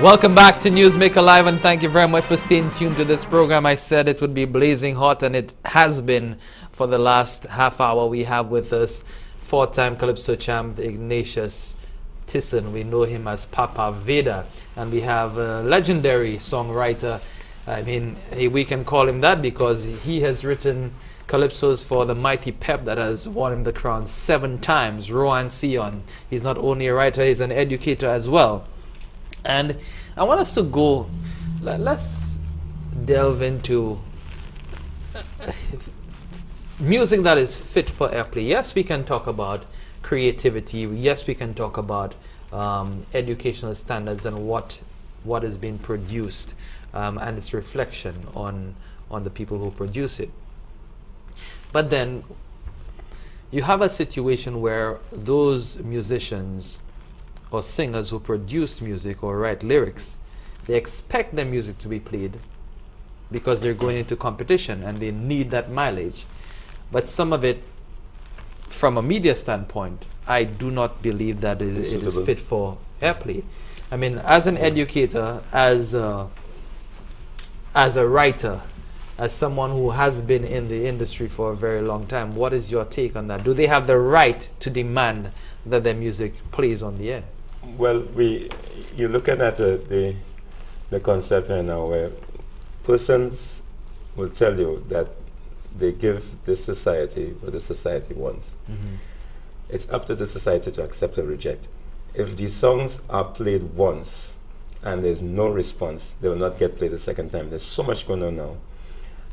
Welcome back to Newsmaker Live, and thank you very much for staying tuned to this program. I said it would be blazing hot, and it has been for the last half hour. We have with us four-time Calypso champ Ignatius Tisson. We know him as Papa Veda, and we have a legendary songwriter. I mean, we can call him that because he has written calypsos for the mighty Pep that has won him the crown 7 times, Rohan Sion. He's not only a writer, he's an educator as well. And I want us to go, let's delve into music that is fit for airplay. Yes, we can talk about creativity. Yes, we can talk about educational standards and what is being produced and its reflection on the people who produce it. But then you have a situation where those musicians or singers who produce music or write lyrics, they expect their music to be played because they're going into competition and they need that mileage. But some of it, from a media standpoint, I do not believe that it is fit for airplay. I mean, as an educator, as a writer, as someone who has been in the industry for a very long time, what is your take on that? Do they have the right to demand that their music plays on the air? Well, you're looking at the concept right now where persons will tell you that they give this society what the society wants. Mm-hmm. It's up to the society to accept or reject. If these songs are played once and there's no response, they will not get played a second time. There's so much going on now.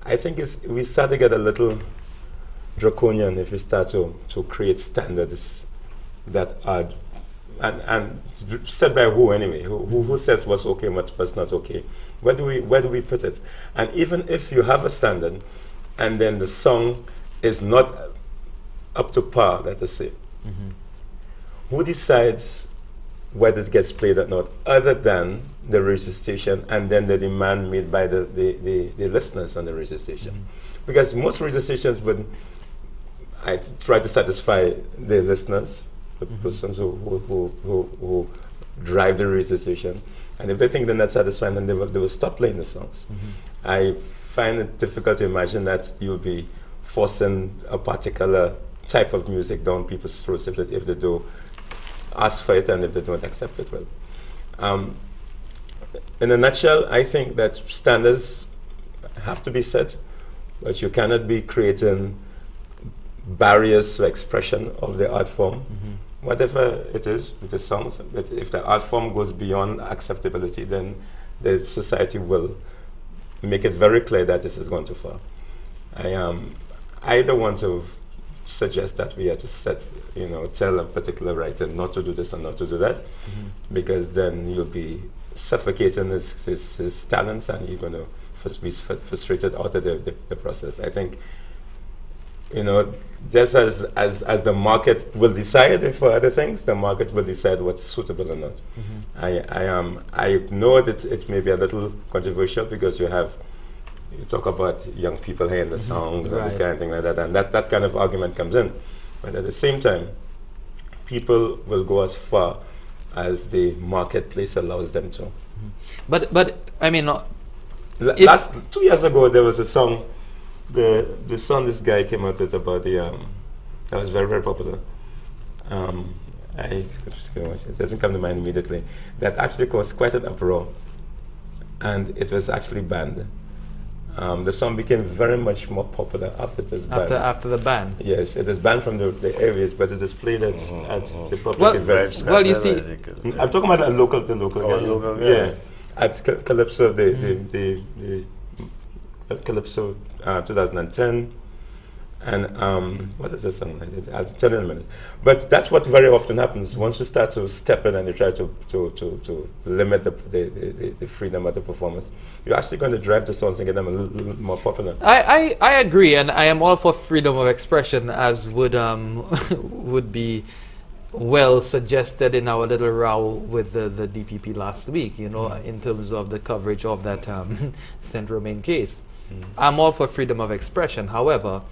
I think we start to get a little draconian if we start to create standards that are and set by who anyway? Who says what's okay and what's not okay? Where do we put it? And even if you have a standard and then the song is not up to par, let us say, mm-hmm. Who decides whether it gets played or not, other than the radio station and then the demand made by the listeners on the radio station? Mm-hmm. Because most radio stations would try to satisfy the listeners, the mm-hmm. persons who drive the radio station, and if they think they're not satisfied, then they will stop playing the songs. Mm-hmm. I find it difficult to imagine that you'll be forcing a particular type of music down people's throats if they do ask for it and if they don't accept it. Well, in a nutshell, I think that standards have to be set, but you cannot be creating barriers to expression of the art form. Mm-hmm. Whatever it is with the songs, but if the art form goes beyond acceptability, then the society will make it very clear that this is going too far. I don't want to suggest that we have to tell a particular writer not to do this and not to do that, mm-hmm. because then you'll be suffocating his talents and you're going to be frustrated out of the process. I think, just as the market will decide for other things, the market will decide what's suitable or not. Mm-hmm. I know that it may be a little controversial because you talk about young people hearing the songs and this kind of thing like that, and that kind of argument comes in. But at the same time, people will go as far as the marketplace allows them to. Mm-hmm. But I mean, last 2 years ago there was a song. The song this guy came out with about that was very, very popular. It doesn't come to mind immediately. That actually caused quite an uproar, and it was actually banned. The song became very much more popular after it was banned. After the ban? Yes, it is banned from the areas, but it is played at the public events. Well, you see, I'm talking about the local guy. Yeah, at Calypso, the Calypso 2010, and what is this song? I'll tell you in a minute. But that's what very often happens. Once you start to step in and you try to limit the freedom of the performance, you're actually going to drive the songs and get them a little more popular. I agree, and I am all for freedom of expression, as would be well suggested in our little row with the DPP last week, in terms of the coverage of that Saint Romain case. I'm all for freedom of expression. However,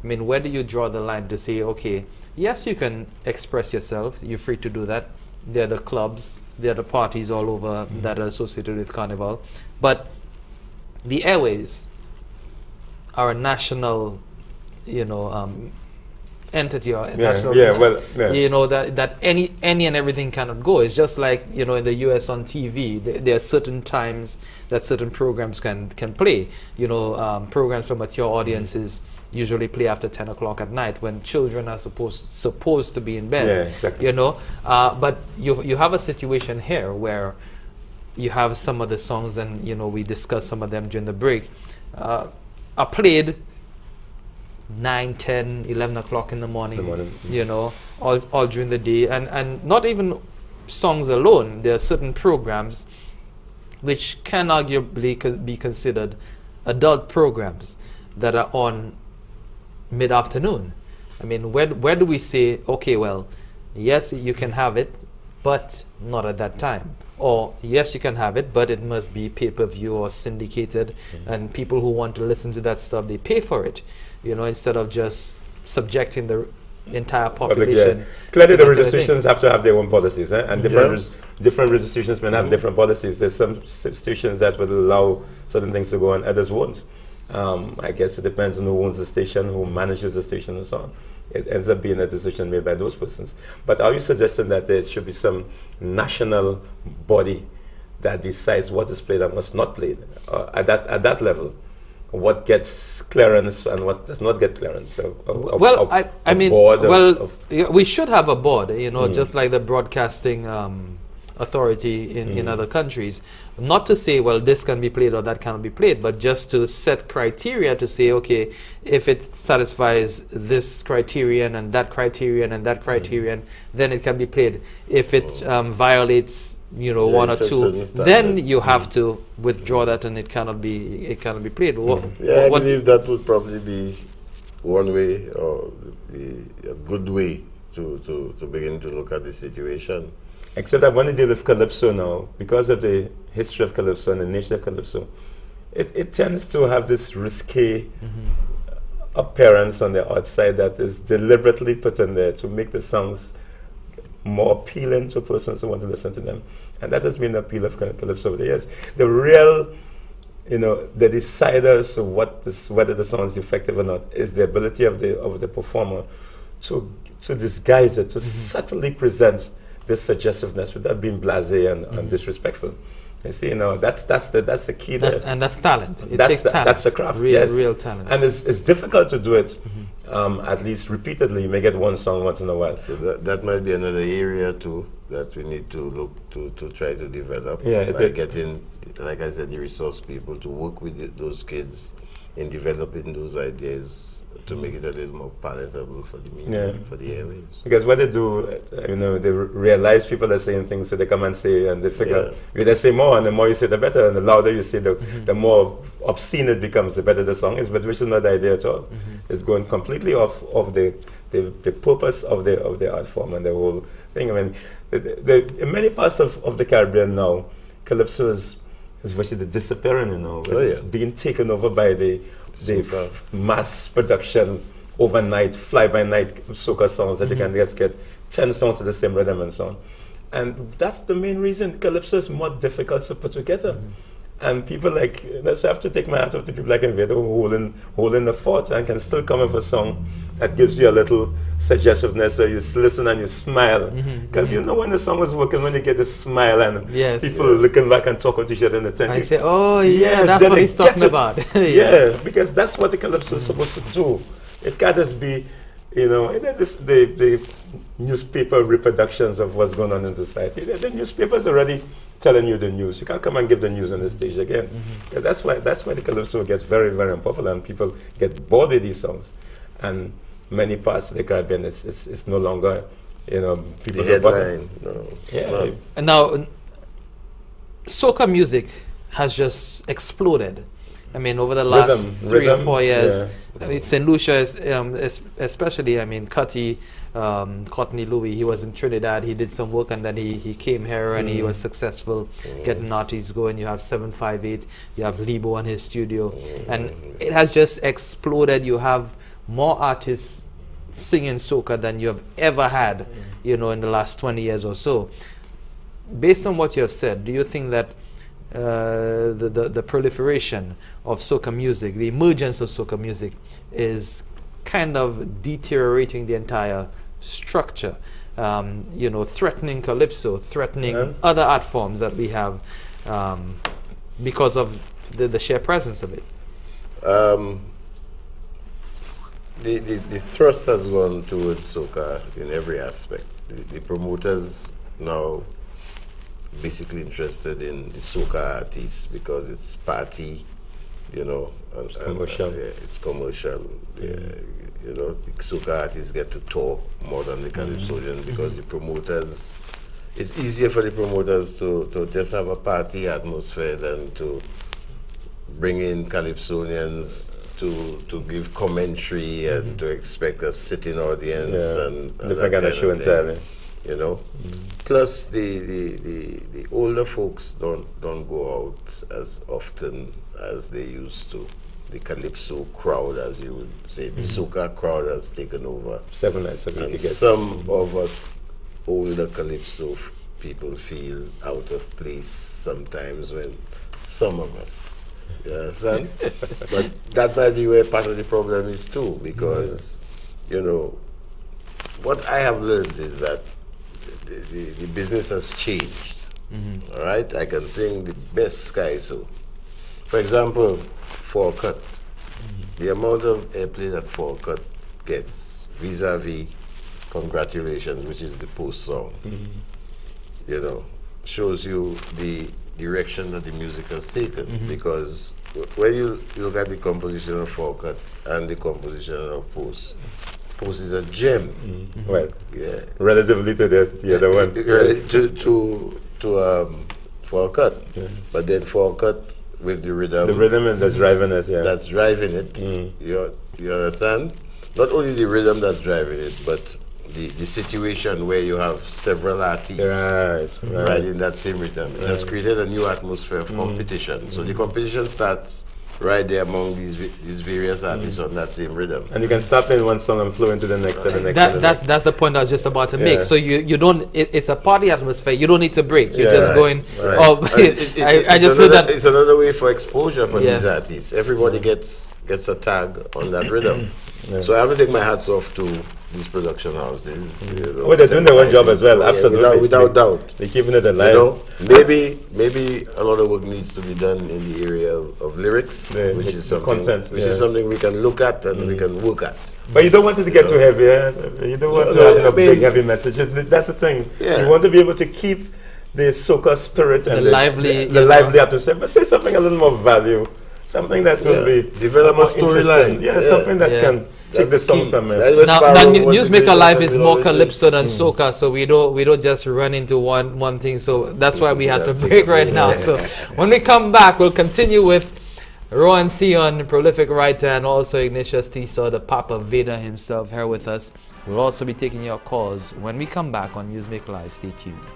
I mean, where do you draw the line to say, okay, yes, you can express yourself, you're free to do that, there are the clubs, there are the parties all over that are associated with Carnival. But the airways are a national, entity or national, you know, that any and everything cannot go. It's just like, in the US on TV, there are certain times that certain programs can play. Programs for mature audiences usually play after 10 o'clock at night when children are supposed to be in bed. Yeah, exactly. But you have a situation here where you have some of the songs, and we discussed some of them during the break, are played 9, 10, 11 o'clock in the morning, all during the day. And not even songs alone. There are certain programs which can arguably be considered adult programs that are on mid-afternoon. I mean, where do we say, okay, well, yes, you can have it, but not at that time? Or, yes, you can have it, but it must be pay-per-view or syndicated, and people who want to listen to that stuff, they pay for it, instead of just subjecting the entire population. Clearly, the radio stations have to have their own policies, and different radio stations may have different policies. There's some stations that will allow certain things to go on, others won't. I guess it depends on who owns the station, who manages the station, and so on. It ends up being a decision made by those persons. But are you suggesting that there should be some national body that decides what is played and what's not played at that level? What gets clearance and what does not get clearance? We should have a board, just like the broadcasting authority in other countries. Not to say, well, this can be played or that cannot be played, but just to set criteria to say, okay, if it satisfies this criterion and that criterion and that criterion, then it can be played. If it violates, one or two, then you have to withdraw that, and it cannot be played. I believe that would probably be one way, or a good way to begin to look at the situation. Except that when you deal with Calypso now, because of the history of Calypso and the nature of Calypso, it tends to have this risque appearance on the outside that is deliberately put in there to make the songs more appealing to persons who want to listen to them. And that has been the appeal of Calypso over the years. The real, the deciders of whether the song is effective or not is the ability of the performer to disguise it, to subtly present this suggestiveness without being blasé and disrespectful. You see, that's the key. That's talent. It takes talent. That's the craft. Real talent. And it's difficult to do it. At least repeatedly. You may get one song once in a while. So that might be another area too that we need to look to try to develop. By getting, like I said, the resource people to work with those kids in developing those ideas to make it a little more palatable for the media, for the airwaves. Because what they do, they realize people are saying things, so they come and say, and they figure, they say more, and the more you say, the better, and the louder you say, the more obscene it becomes, the better the song is, but which is not the idea at all. It's going completely off the purpose of the art form and the whole thing. I mean, in many parts of the Caribbean now, Calypso is virtually disappearing, It's being taken over by the mass production, overnight, fly-by-night soca songs that you can just get 10 songs to the same rhythm and so on. And that's the main reason Calypso is more difficult to put together. And people like, I have to take my hat off to people like Invader who holding the fort and can still come up with a song that gives you a little suggestiveness, so you listen and you smile. Because when the song is working, when you get a smile and people looking back and talking to each other in the tent. I say, oh yeah, that's what he's talking about. Because that's what the Calypso is supposed to do. It can't just be, the newspaper reproductions of what's going on in society. The newspaper's already telling you the news. You can't come and give the news on the stage again. That's why the Calypso gets very, very unpopular, and people get bored with these songs. And many parts of the Caribbean, it's no longer, people. The headline. No, it's not. And now, soca music has just exploded. I mean, over the last three or 4 years, St. Lucia is, especially, Cutty, Courtney Louis, he was in Trinidad, he did some work, and then he came here and he was successful getting artists going. You have 758, you have Lebo on his studio, and it has just exploded. You have more artists singing soca than you have ever had, you know, in the last 20 years or so. Based on what you have said, do you think that the proliferation of soca music, the emergence of soca music, is kind of deteriorating the entire structure, you know, threatening calypso, threatening other art forms that we have, because of the sheer presence of it? The thrust has gone towards soca in every aspect. The promoters now basically interested in the soca artists because it's party, you know, it's commercial. It's commercial. You know, the soca artists get to talk more than the calypsonians because the promoters, it's easier for the promoters to just have a party atmosphere than to bring in calypsonians to give commentary and to expect a sitting audience and different kind of show and tell, you know. Plus the older folks don't go out as often as they used to. The calypso crowd, as you would say, the soca crowd has taken over. 7 nights a week. And some of us older calypso people feel out of place sometimes when some of us, you understand? But that might be where part of the problem is too, because, you know, what I have learned is that the business has changed. All right? I can sing the best sky so. For example, Four Cut. The amount of airplay that Four Cut gets vis-a-vis Congratulations, which is the post song, you know, shows you the direction that the music has taken. Because when you look at the composition of Four Cut and the composition of Post, Post is a gem. Well, relatively to the other one. To Four Cut. But then Four Cut with the rhythm. The rhythm that's driving it, That's driving it. You understand? Not only the rhythm that's driving it, but the situation where you have several artists right in that same rhythm. It has created a new atmosphere of competition. So the competition starts right there among these various artists on that same rhythm. And you can stop in one song and flow into the next and the next. That's the point I was just about to make. So you don't, it's a party atmosphere. You don't need to break. You're just going, I just know that. It's another way for exposure for these artists. Everybody gets a tag on that rhythm. So I have to take my hats off to these production houses. You know, they're doing their own job as well, absolutely. Without doubt. They're keeping it alive. You know, maybe a lot of work needs to be done in the area of lyrics, which is something we can look at and we can work at. But you don't want it to get too heavy, You don't want to have big heavy messages. That's the thing. You want to be able to keep the soca spirit and the lively atmosphere, but say something a little more value. Something that will be develop a storyline. Something that can take the song somewhere. Now Newsmaker Live is more calypso than soca, so we don't just run into one thing. So that's why we had to break right now. So when we come back, we'll continue with Rowan Sion, prolific writer, and also Ignatius Tiso, the Papa Veda himself, here with us. We'll also be taking your calls when we come back on Newsmaker Live. Stay tuned.